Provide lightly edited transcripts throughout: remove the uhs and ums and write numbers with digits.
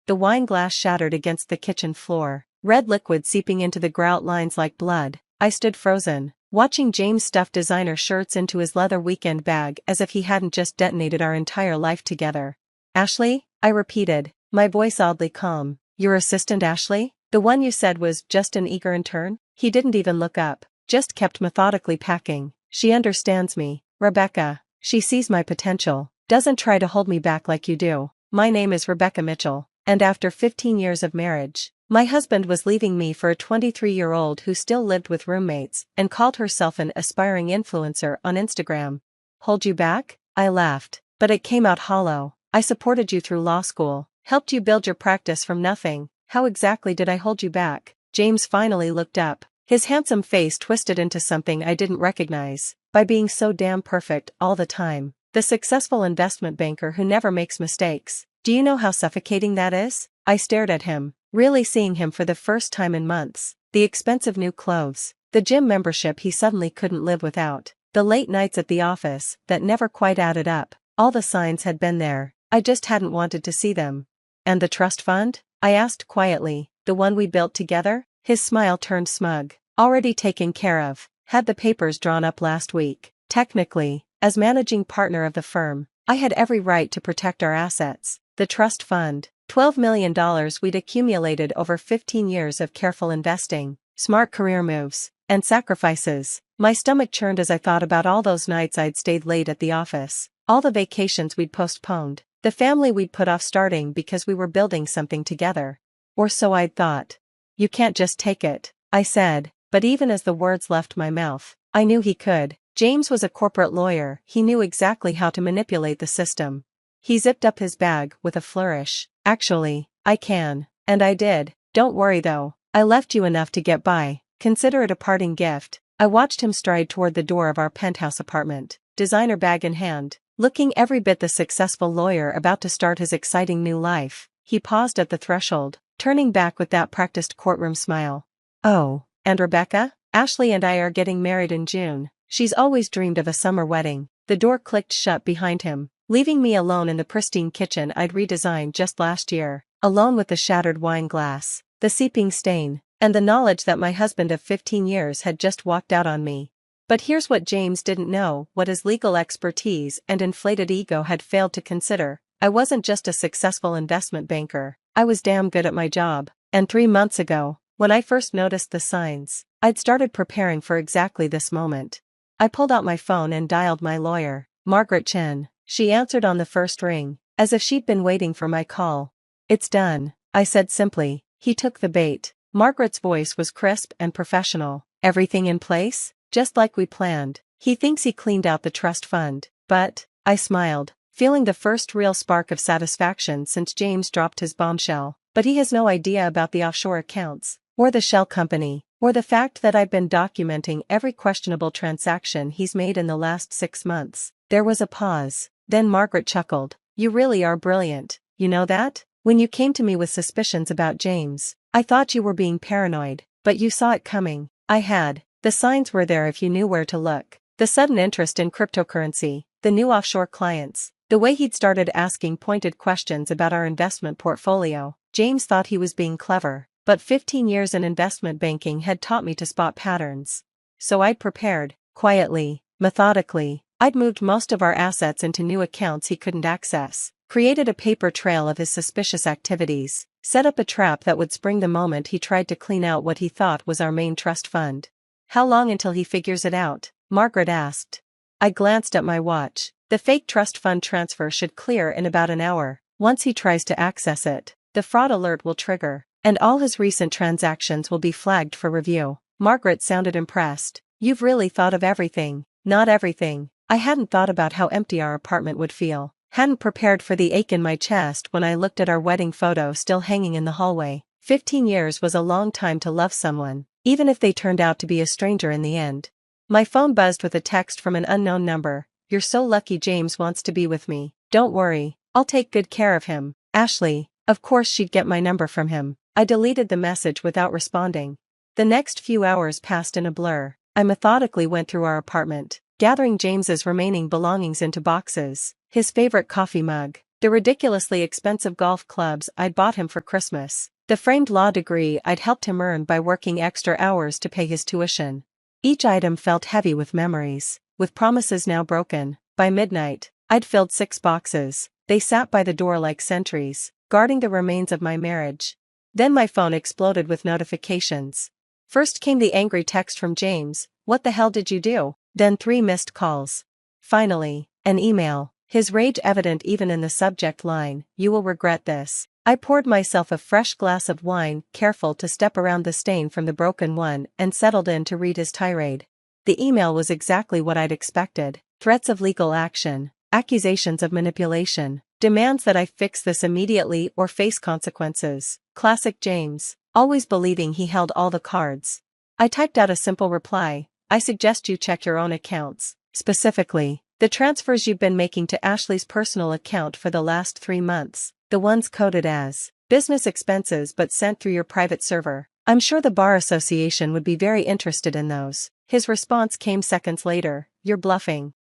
the wine glass shattered against the kitchen floor, red liquid seeping into the grout lines like blood. I stood frozen, watching James stuff designer shirts into his leather weekend bag as if he hadn't just detonated our entire life together. "Ashley?" I repeated, my voice oddly calm. "Your assistant Ashley? The one you said was just an eager intern?" He didn't even look up, just kept methodically packing. "She understands me, Rebecca. She sees my potential, doesn't try to hold me back like you do. My name is Rebecca Mitchell, and after 15 years of marriage, my husband was leaving me for a 23-year-old who still lived with roommates and called herself an aspiring influencer on Instagram." "Hold you back?" I laughed, but it came out hollow. "I supported you through law school, helped you build your practice from nothing. How exactly did I hold you back?" James finally looked up, his handsome face twisted into something I didn't recognize. "By being so damn perfect all the time. The successful investment banker who never makes mistakes. Do you know how suffocating that is?" I stared at him, really seeing him for the first time in months. The expensive new clothes, the gym membership he suddenly couldn't live without, the late nights at the office that never quite added up. All the signs had been there, I just hadn't wanted to see them. "And the trust fund?" I asked quietly. "The one we built together?" His smile turned smug. "Already taken care of. Had the papers drawn up last week. Technically, as managing partner of the firm, I had every right to protect our assets. The trust fund, $12 million we'd accumulated over 15 years of careful investing, smart career moves, and sacrifices." My stomach churned as I thought about all those nights I'd stayed late at the office, all the vacations we'd postponed, the family we'd put off starting because we were building something together. Or so I'd thought. "You can't just take it," I said, but even as the words left my mouth, I knew he could. James was a corporate lawyer, he knew exactly how to manipulate the system. He zipped up his bag with a flourish. "Actually, I can. And I did. Don't worry though, I left you enough to get by. Consider it a parting gift." I watched him stride toward the door of our penthouse apartment, designer bag in hand, looking every bit the successful lawyer about to start his exciting new life. He paused at the threshold, turning back with that practiced courtroom smile. "Oh, and Rebecca? Ashley and I are getting married in June. She's always dreamed of a summer wedding." The door clicked shut behind him, leaving me alone in the pristine kitchen I'd redesigned just last year, alone with the shattered wine glass, the seeping stain, and the knowledge that my husband of 15 years had just walked out on me. But here's what James didn't know, what his legal expertise and inflated ego had failed to consider. I wasn't just a successful investment banker, I was damn good at my job. And 3 months ago, when I first noticed the signs, I'd started preparing for exactly this moment. I pulled out my phone and dialed my lawyer, Margaret Chen. She answered on the first ring, as if she'd been waiting for my call. "It's done," I said simply. He took the bait. Margaret's voice was crisp and professional. "Everything in place? Just like we planned." "He thinks he cleaned out the trust fund, but," I smiled, feeling the first real spark of satisfaction since James dropped his bombshell, "but he has no idea about the offshore accounts, or the shell company, or the fact that I've been documenting every questionable transaction he's made in the last 6 months." There was a pause, then Margaret chuckled. "You really are brilliant, you know that? When you came to me with suspicions about James, I thought you were being paranoid, but you saw it coming." I had. The signs were there if you knew where to look. The sudden interest in cryptocurrency, the new offshore clients, the way he'd started asking pointed questions about our investment portfolio. James thought he was being clever, but 15 years in investment banking had taught me to spot patterns. So I'd prepared, quietly, methodically. I'd moved most of our assets into new accounts he couldn't access, created a paper trail of his suspicious activities, set up a trap that would spring the moment he tried to clean out what he thought was our main trust fund. "How long until he figures it out?" Margaret asked. I glanced at my watch. "The fake trust fund transfer should clear in about an hour. Once he tries to access it, the fraud alert will trigger, and all his recent transactions will be flagged for review." Margaret sounded impressed. "You've really thought of everything." "Not everything. I hadn't thought about how empty our apartment would feel. Hadn't prepared for the ache in my chest when I looked at our wedding photo still hanging in the hallway. 15 years was a long time to love someone, even if they turned out to be a stranger in the end. My phone buzzed with a text from an unknown number. "You're so lucky James wants to be with me. Don't worry, I'll take good care of him. Ashley." Of course she'd get my number from him. I deleted the message without responding. The next few hours passed in a blur. I methodically went through our apartment, gathering James's remaining belongings into boxes. His favorite coffee mug, The ridiculously expensive golf clubs I'd bought him for Christmas. The framed law degree I'd helped him earn by working extra hours to pay his tuition. Each item felt heavy with memories, with promises now broken. By midnight, I'd filled 6 boxes. They sat by the door like sentries, guarding the remains of my marriage. Then my phone exploded with notifications. First came the angry text from James, "What the hell did you do?" Then 3 missed calls. Finally, an email, his rage evident even in the subject line, "You will regret this." I poured myself a fresh glass of wine, careful to step around the stain from the broken one, and settled in to read his tirade. The email was exactly what I'd expected: threats of legal action, accusations of manipulation, demands that I fix this immediately or face consequences. Classic James, always believing he held all the cards. I typed out a simple reply: "I suggest you check your own accounts, specifically the transfers you've been making to Ashley's personal account for the last 3 months. The ones coded as business expenses but sent through your private server. I'm sure the Bar Association would be very interested in those." His response came seconds later: "You're bluffing."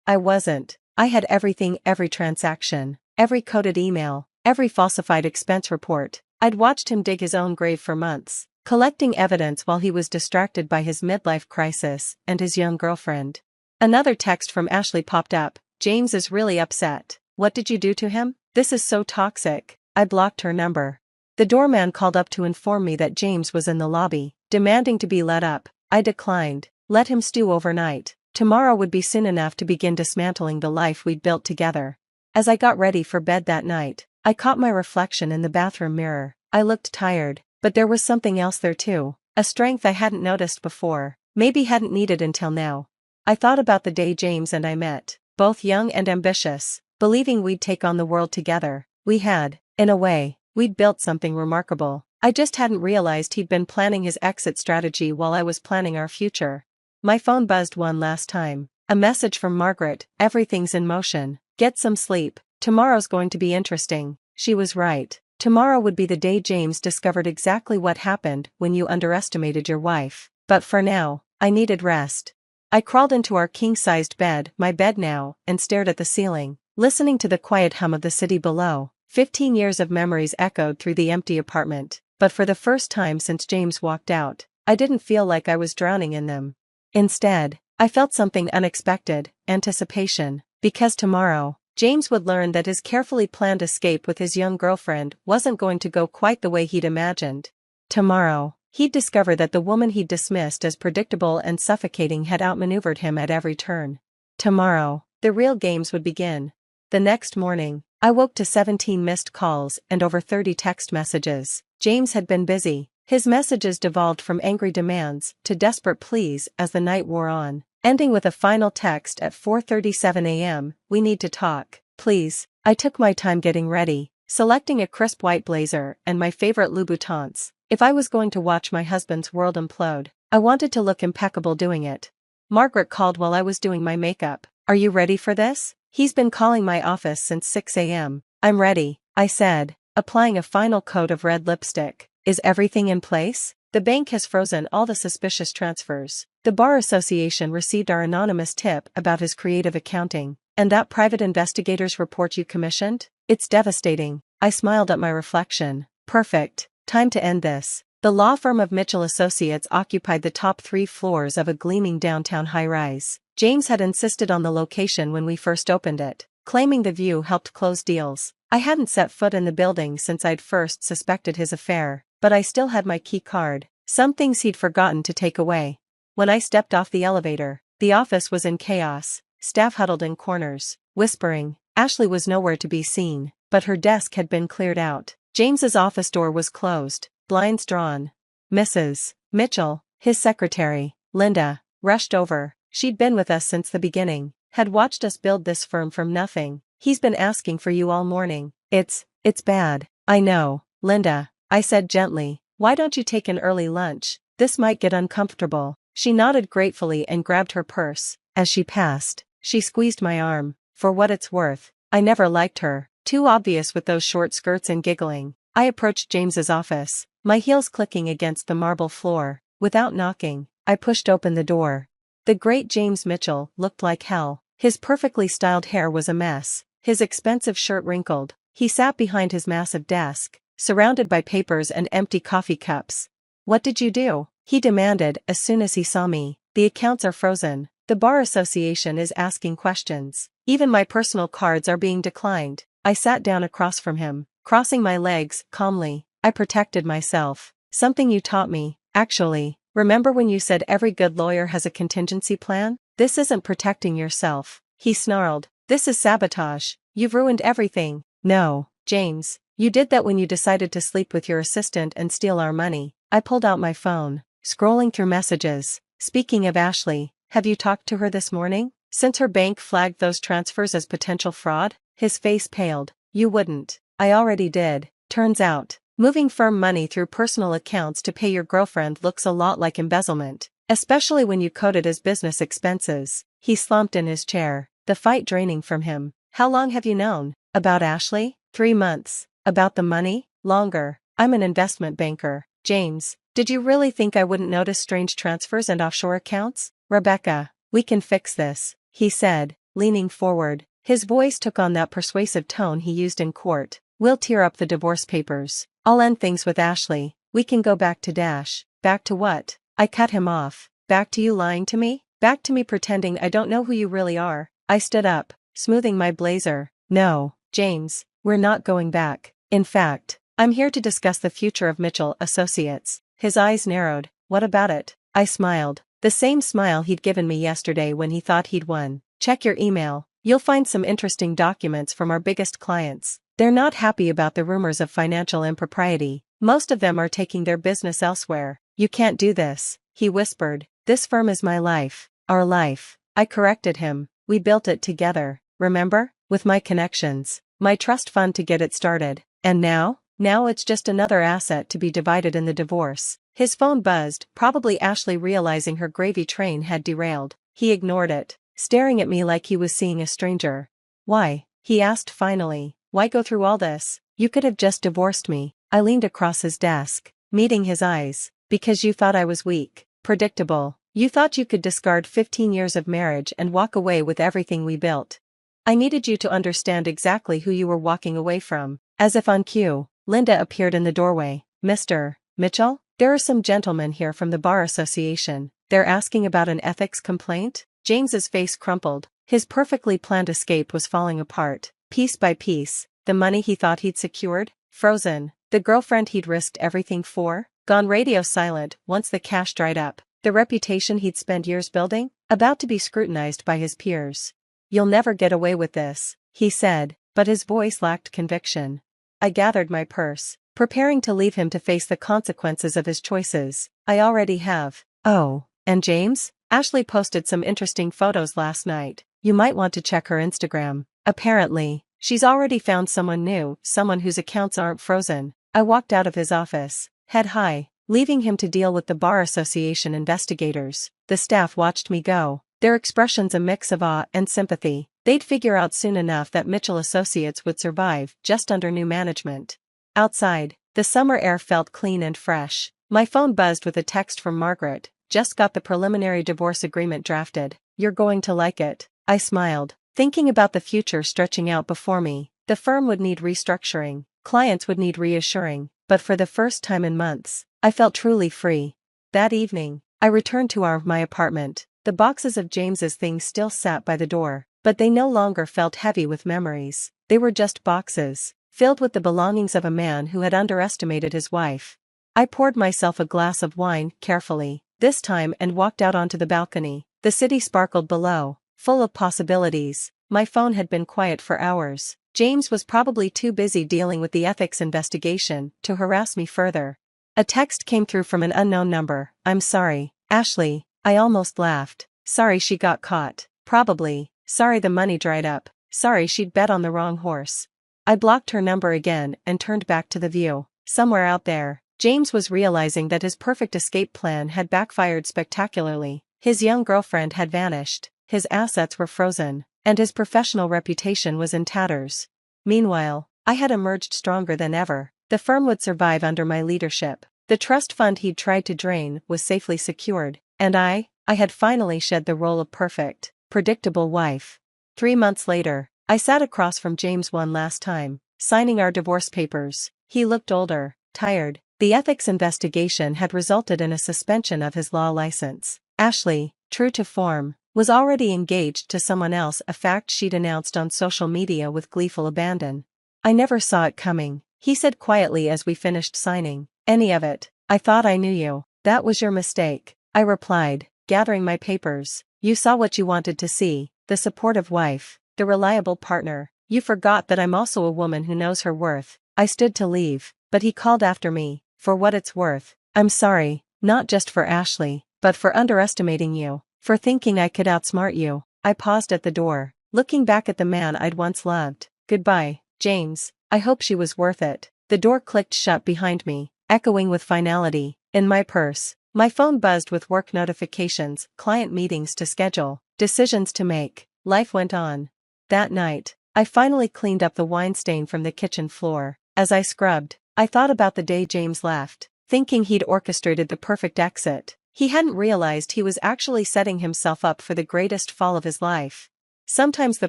I wasn't. I had everything, every transaction, every coded email, every falsified expense report. I'd watched him dig his own grave for months, collecting evidence while he was distracted by his midlife crisis and his young girlfriend. Another text from Ashley popped up: "James is really upset. What did you do to him? This is so toxic." I blocked her number. The doorman called up to inform me that James was in the lobby, demanding to be let up. I declined. Let him stew overnight. Tomorrow would be soon enough to begin dismantling the life we'd built together. As I got ready for bed that night, I caught my reflection in the bathroom mirror. I looked tired, but there was something else there too, a strength I hadn't noticed before, maybe hadn't needed until now. I thought about the day James and I met, both young and ambitious, believing we'd take on the world together. We had, in a way, we'd built something remarkable. I just hadn't realized he'd been planning his exit strategy while I was planning our future. My phone buzzed one last time. A message from Margaret: "Everything's in motion. Get some sleep. Tomorrow's going to be interesting." She was right. Tomorrow would be the day James discovered exactly what happened when you underestimated your wife. But for now, I needed rest. I crawled into our king-sized bed, my bed now, and stared at the ceiling, listening to the quiet hum of the city below. 15 years of memories echoed through the empty apartment, but for the first time since James walked out, I didn't feel like I was drowning in them. Instead, I felt something unexpected: anticipation. Because tomorrow, James would learn that his carefully planned escape with his young girlfriend wasn't going to go quite the way he'd imagined. Tomorrow, he'd discover that the woman he'd dismissed as predictable and suffocating had outmaneuvered him at every turn. Tomorrow, the real games would begin. The next morning, I woke to 17 missed calls and over 30 text messages. James had been busy. His messages devolved from angry demands to desperate pleas as the night wore on, ending with a final text at 4:37 a.m. "We need to talk, please." I took my time getting ready, selecting a crisp white blazer and my favorite Louboutins. If I was going to watch my husband's world implode, I wanted to look impeccable doing it. Margaret called while I was doing my makeup. "Are you ready for this?" "He's been calling my office since 6 a.m. "I'm ready," I said, applying a final coat of red lipstick. "Is everything in place?" "The bank has frozen all the suspicious transfers. The Bar Association received our anonymous tip about his creative accounting. And that private investigator's report you commissioned? It's devastating." I smiled at my reflection. Perfect. Time to end this. The law firm of Mitchell Associates occupied the top 3 floors of a gleaming downtown high-rise. James had insisted on the location when we first opened it, claiming the view helped close deals. I hadn't set foot in the building since I'd first suspected his affair, but I still had my key card. Some things he'd forgotten to take away. When I stepped off the elevator, the office was in chaos. Staff huddled in corners, whispering. Ashley was nowhere to be seen, but her desk had been cleared out. James's office door was closed, blinds drawn. Mrs. Mitchell, his secretary, Linda, rushed over. She'd been with us since the beginning, had watched us build this firm from nothing. "He's been asking for you all morning." It's bad." "I know, Linda," I said gently. "Why don't you take an early lunch? This might get uncomfortable." She nodded gratefully and grabbed her purse. As she passed, she squeezed my arm. For what it's worth, I never liked her. Too obvious with those short skirts and giggling. I approached James's office, my heels clicking against the marble floor. Without knocking, I pushed open the door. The great James Mitchell looked like hell. His perfectly styled hair was a mess, His expensive shirt wrinkled. He sat behind his massive desk, surrounded by papers and empty coffee cups. "What did you do?" he demanded as soon as he saw me. "The accounts are frozen. The Bar Association is asking questions. Even my personal cards are being declined." I sat down across from him, crossing my legs calmly. "I protected myself. Something you taught me, actually. Remember when you said every good lawyer has a contingency plan? This isn't protecting yourself," he snarled. "This is sabotage. You've ruined everything." "No, James, you did that when you decided to sleep with your assistant and steal our money." I pulled out my phone, scrolling through messages. "Speaking of Ashley, have you talked to her this morning? Since her bank flagged those transfers as potential fraud?" His face paled. "You wouldn't." "I already did. Turns out, moving firm money through personal accounts to pay your girlfriend looks a lot like embezzlement, especially when you code it as business expenses." He slumped in his chair, the fight draining from him. "How long have you known?" "About Ashley? 3 months. About the money? Longer. I'm an investment banker." "James, did you really think I wouldn't notice strange transfers and offshore accounts?" "Rebecca, we can fix this," he said, leaning forward. His voice took on that persuasive tone he used in court. "We'll tear up the divorce papers. I'll end things with Ashley. We can go back to Dash." "Back to what?" I cut him off. "Back to you lying to me? Back to me pretending I don't know who you really are." I stood up, smoothing my blazer. "No, James, we're not going back. In fact, I'm here to discuss the future of Mitchell Associates." His eyes narrowed. "What about it?" I smiled. The same smile he'd given me yesterday when he thought he'd won. "Check your email. You'll find some interesting documents from our biggest clients. They're not happy about the rumors of financial impropriety. Most of them are taking their business elsewhere." "You can't do this," he whispered. "This firm is my life. Our life." I corrected him. "We built it together, remember? With my connections, my trust fund to get it started. And now? Now it's just another asset to be divided in the divorce." His phone buzzed, probably Ashley realizing her gravy train had derailed. He ignored it, staring at me like he was seeing a stranger. "Why?" he asked finally. "Why go through all this? You could have just divorced me." I leaned across his desk, meeting his eyes. "Because you thought I was weak. Predictable. You thought you could discard 15 years of marriage and walk away with everything we built. I needed you to understand exactly who you were walking away from." As if on cue, Linda appeared in the doorway. "Mr. Mitchell? There are some gentlemen here from the Bar Association. They're asking about an ethics complaint." James's face crumpled. His perfectly planned escape was falling apart, piece by piece. The money he thought he'd secured? Frozen. The girlfriend he'd risked everything for? Gone radio silent once the cash dried up. The reputation he'd spent years building? About to be scrutinized by his peers. "You'll never get away with this," he said, but his voice lacked conviction. I gathered my purse, preparing to leave him to face the consequences of his choices. "I already have." "Oh, and James? Ashley posted some interesting photos last night. You might want to check her Instagram. Apparently, she's already found someone new, someone whose accounts aren't frozen." I walked out of his office, head high, leaving him to deal with the Bar Association investigators. The staff watched me go, their expressions a mix of awe and sympathy. They'd figure out soon enough that Mitchell Associates would survive just under new management. Outside, the summer air felt clean and fresh. My phone buzzed with a text from Margaret. "Just got the preliminary divorce agreement drafted. You're going to like it." I smiled, thinking about the future stretching out before me. The firm would need restructuring, clients would need reassuring, but for the first time in months, I felt truly free. That evening, I returned to my apartment. The boxes of James's things still sat by the door, but they no longer felt heavy with memories. They were just boxes, filled with the belongings of a man who had underestimated his wife. I poured myself a glass of wine, carefully, this time, and walked out onto the balcony. The city sparkled below, full of possibilities. My phone had been quiet for hours. James was probably too busy dealing with the ethics investigation to harass me further. A text came through from an unknown number. "I'm sorry, Ashley." I almost laughed. Sorry she got caught. Probably. Sorry the money dried up. Sorry she'd bet on the wrong horse. I blocked her number again and turned back to the view. Somewhere out there, James was realizing that his perfect escape plan had backfired spectacularly. His young girlfriend had vanished, his assets were frozen, and his professional reputation was in tatters. Meanwhile, I had emerged stronger than ever. The firm would survive under my leadership. The trust fund he'd tried to drain was safely secured, and I had finally shed the role of perfect, predictable wife. 3 months later, I sat across from James one last time, signing our divorce papers. He looked older, tired. The ethics investigation had resulted in a suspension of his law license. Ashley, true to form, was already engaged to someone else, a fact she'd announced on social media with gleeful abandon. I never saw it coming, he said quietly as we finished signing. Any of it. I thought I knew you. That was your mistake, I replied, gathering my papers. You saw what you wanted to see, the supportive wife, the reliable partner. You forgot that I'm also a woman who knows her worth. I stood to leave, but he called after me. For what it's worth, I'm sorry, not just for Ashley, but for underestimating you, for thinking I could outsmart you. I paused at the door, looking back at the man I'd once loved. Goodbye, James. I hope she was worth it. The door clicked shut behind me, echoing with finality. In my purse, my phone buzzed with work notifications, client meetings to schedule, decisions to make. Life went on. That night, I finally cleaned up the wine stain from the kitchen floor. As I scrubbed, I thought about the day James left, thinking he'd orchestrated the perfect exit. He hadn't realized he was actually setting himself up for the greatest fall of his life. Sometimes the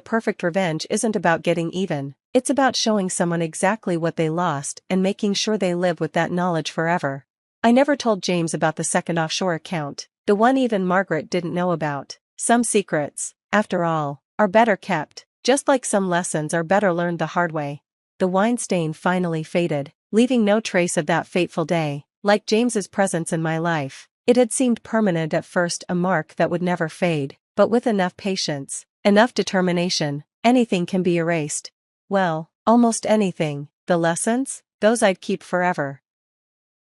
perfect revenge isn't about getting even, it's about showing someone exactly what they lost and making sure they live with that knowledge forever. I never told James about the second offshore account, the one even Margaret didn't know about. Some secrets, after all, are better kept, just like some lessons are better learned the hard way. The wine stain finally faded, leaving no trace of that fateful day. Like James's presence in my life, it had seemed permanent at first, a mark that would never fade, but with enough patience, enough determination, anything can be erased. Well, almost anything. The lessons? Those I'd keep forever.